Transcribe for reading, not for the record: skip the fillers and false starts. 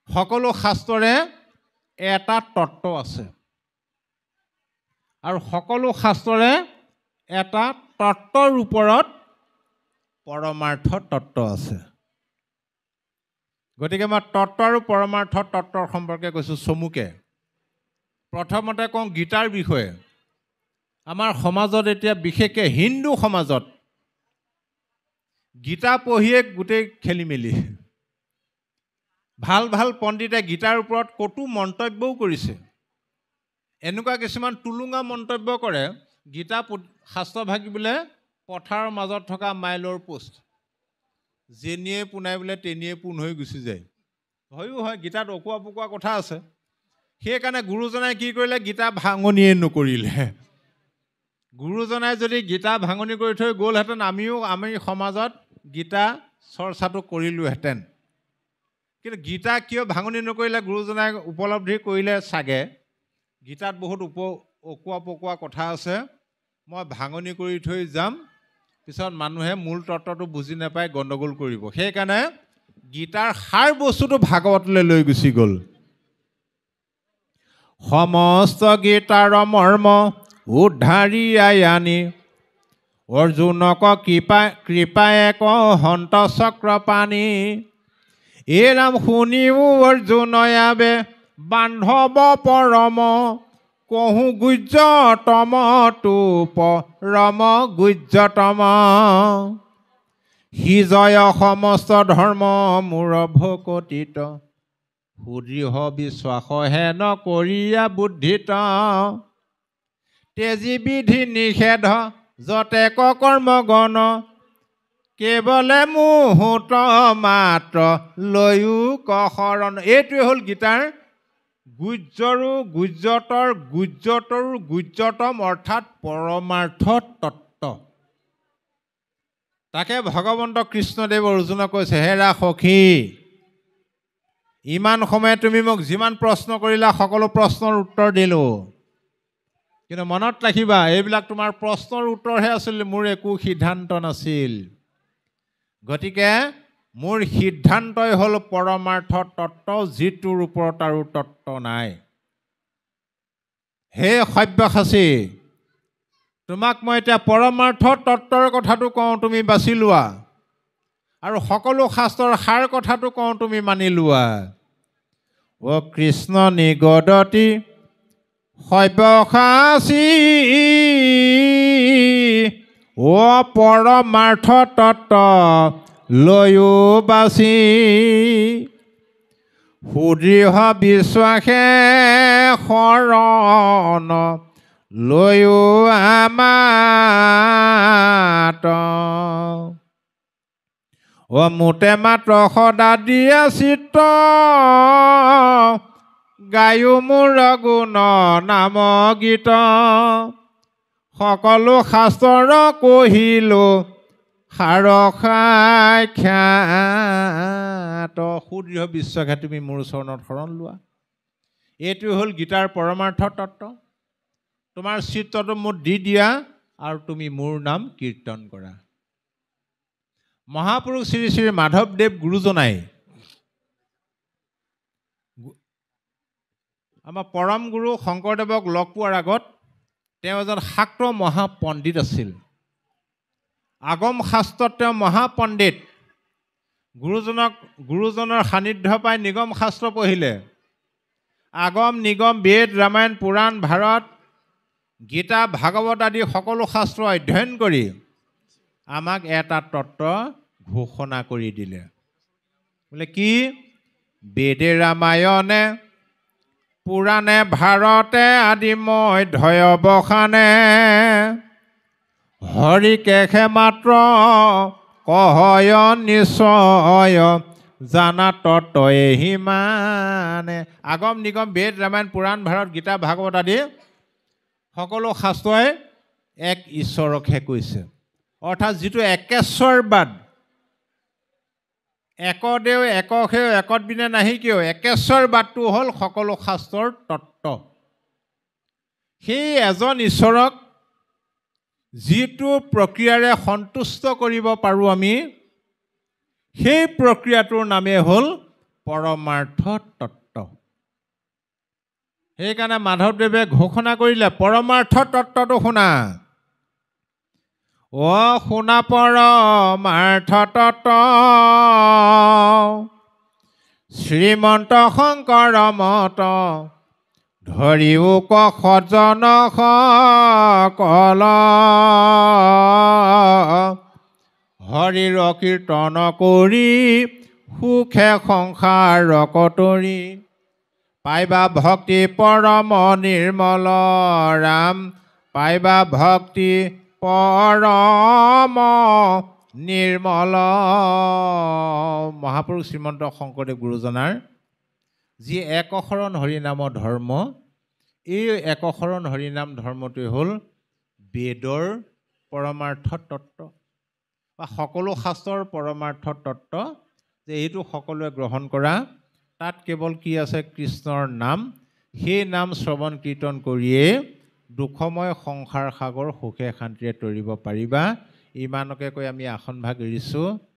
সকলো শাস্ত্ৰৰে এটা তত্ত্ব আছে আৰু সকলো শাস্ত্ৰৰে এটা তত্ত্বৰ ওপৰত পৰমাৰ্থ তত্ত্ব আছে। গতিকে মই তত্ত্ব আৰু পৰমাৰ্থ তত্ত্বৰ সম্পৰ্কে কৈছোঁ চমুকে। প্ৰথমতে কওঁ গীতাৰ বিষয়ে। আমাৰ সমাজত এতিয়া বিশেষকৈ হিন্দু সমাজত গীতা পঢ়িয়ে গোটেই খেলি মেলি। ভাল ভাল পণ্ডিতে গীতাৰ ওপৰত কটু মন্তব্যও কৰিছে। এনেকুৱা কিছুমান টুলুঙা মন্তব্য কৰে, গীতা শাস্ত্ৰভাগী বোলে পথাৰৰ মাজত থকা মাইলৰ পোষ্ট, যেনিয়ে পোনাই বোলে তেনিয়ে পোন হৈ গুচি যায়। হয়ো হয়, গীতাত অকোৱা পকোৱা কথা আছে। সেইকাৰণে গুৰুজনাই কি কৰিলে, গীতা ভাঙনিয়ে নকৰিলে। গুৰুজনাই যদি গীতা ভাঙনি কৰি থৈ গ'লহেঁতেন, আমি সমাজত গীতা চৰ্চাটো কৰিলোহেঁতেন। কিন্তু গীতা কিয় ভাঙনি নকৰিলে গুৰুজনাই উপলব্ধি কৰিলে চাগে, গীতাত বহুত অকোৱা পকোৱা কথা আছে, মই ভাঙনি কৰি থৈ যাম, পিছত মানুহে মূল তত্ত্বটো বুজি নাপায়, গণ্ডগোল কৰিব। সেইকাৰণে গীতাৰ সাৰ বস্তুটো ভাগৱতলৈ লৈ গুচি গ'ল। সমস্ত গীতাৰ মৰ্ম উদ্ধাৰিয়াই আনি অৰ্জুনক কৃপায়ে হন্ত চক্ৰপাণি। এই নাম শুনিও অৰ্জুনয়াবে বান্ধৱ পৰম, কহু গুজ্জতম তোপ ৰম গুজ্জতম। সি জয় সমস্ত ধৰ্ম মূৰ ভকতিত, সুদৃঢ় বিশ্বাস হেন কৰিয়া বুদ্ধিত। তেজী বিধি নিষেধ যতে কৰ্মগণ, কেৱলে মুহূৰ্ত মাত্ৰ লৈও কশৰণ। এইটোৱে হ'ল গীতাৰ গুজ্জৰো গুজ্জতৰ গুজ্জতৰো গুজ্জতম অৰ্থাৎ পৰমাৰ্থ তত্ত্ব। তাকে ভগৱন্ত কৃষ্ণদেৱ অৰ্জুনক কৈছে, হেৰা সখী, ইমান সময় তুমি মোক যিমান প্ৰশ্ন কৰিলা সকলো প্ৰশ্নৰ উত্তৰ দিলোঁ, কিন্তু মনত ৰাখিবা এইবিলাক তোমাৰ প্ৰশ্নৰ উত্তৰহে আছিল, মোৰ একো সিদ্ধান্ত নাছিল। গতিকে মোৰ সিদ্ধান্তই হ'ল পৰমাৰ্থ তত্ত্ব, যিটোৰ ওপৰত আৰু তত্ত্ব নাই। হে সব্যসাচী, তোমাক মই এতিয়া পৰমাৰ্থ তত্ত্বৰ কথাটো কওঁ, তুমি বাছি লোৱা, আৰু সকলো শাস্ত্ৰৰ সাৰ কথাটো কওঁ, তুমি মানি লোৱা। অ কৃষ্ণ নিগদতি সব্যসাচী, অ পৰমাৰ্থ তত্ত্ব লৈও বাচি। সুদৃঢ় বিশ্বাসে শৰণ লৈও আমাত, অ মোতে মাত্ৰ সদা দিয়া চিত্ত, গায়ো মোৰ গুণ নাম গীত। সকলো শাস্ত্ৰৰ কহিলো সাৰ সাক্ষাৎ। সুদৃঢ় বিশ্বাসে তুমি মোৰ চৰণত শৰণ লোৱা। এইটো হ'ল গীতাৰ পৰমাৰ্থ তত্ত্ব। তোমাৰ চিত্ৰটো মোক দি দিয়া আৰু তুমি মোৰ নাম কীৰ্তন কৰা। মহাপুৰুষ শ্ৰী শ্ৰী মাধৱদেৱ গুৰুজনাই আমাৰ পৰম গুৰু শংকৰদেৱক লগ পোৱাৰ আগত তেওঁ এজন শাক্ত মহাপণ্ডিত আছিল। আগম শাস্ত্ৰত তেওঁ মহাপণ্ডিত। গুৰুজনৰ সান্নিধ্য পাই নিগম শাস্ত্ৰ পঢ়িলে। আগম নিগম বেদ ৰামায়ণ পুৰাণ ভাৰত গীতা ভাগৱত আদি সকলো শাস্ত্ৰ অধ্যয়ন কৰি আমাক এটা তত্ত্ব ঘোষণা কৰি দিলে। বোলে কি? বেদে ৰামায়ণে পুৰাণে ভাৰতে আদি মই ধয়বসানে, হৰি কেশে মাত্ৰ কহয় নিশ্চয়, জানা তত্ত্ব এহি মানে। আগম নিগম বেদ ৰামায়ণ পুৰাণ ভাৰত গীতা ভাগৱত আদি সকলো শাস্ত্ৰই এক ঈশ্বৰকহে কৈছে। অৰ্থাৎ যিটো একেশ্বৰবাদ, একদেও একসেও একত বিনে নাহি কিয়, একেশ্বৰবাদটো হ'ল সকলো শাস্ত্ৰৰ তত্ত্ব। সেই এজন ঈশ্বৰক যিটো প্ৰক্ৰিয়াৰে সন্তুষ্ট কৰিব পাৰোঁ আমি, সেই প্ৰক্ৰিয়াটোৰ নামেই হ'ল পৰমাৰ্থ তত্ত্ব। সেইকাৰণে মাধৱদেৱে ঘোষণা কৰিলে পৰমাৰ্থ তত্ত্বটো শুনা। শুনা পৰমাৰ্থ তত্ত্ব, শ্ৰীমন্ত শংকৰ মত, ধৰিও ক সজ্জন সকল, হৰিৰ কীৰ্তন কৰি সুখে সংসাৰ কতৰি, পাইবা ভক্তি পৰম নিৰ্মল ৰাম, পাইবা ভক্তি পৰম নিৰ্মল। মহাপুৰুষ শ্ৰীমন্ত শংকৰদেৱ গুৰুজনাৰ যি একশৰণ হৰিনামৰ ধৰ্ম, এই একশৰণ হৰিনাম ধৰ্মটোৱে হ'ল বেদৰ পৰমাৰ্থ তত্ত্ব বা সকলো শাস্ত্ৰৰ পৰমাৰ্থ তত্ত্ব, যে এইটো সকলোৱে গ্ৰহণ কৰা। তাত কেৱল কি আছে? কৃষ্ণৰ নাম। সেই নাম শ্ৰৱণ কীৰ্তন কৰিয়ে দুখময় সংসাৰ সাগৰ সুখে শান্তিৰে তৰিব পাৰিবা। ইমানকে কৈ আমি আসনভাগ এৰিছোঁ।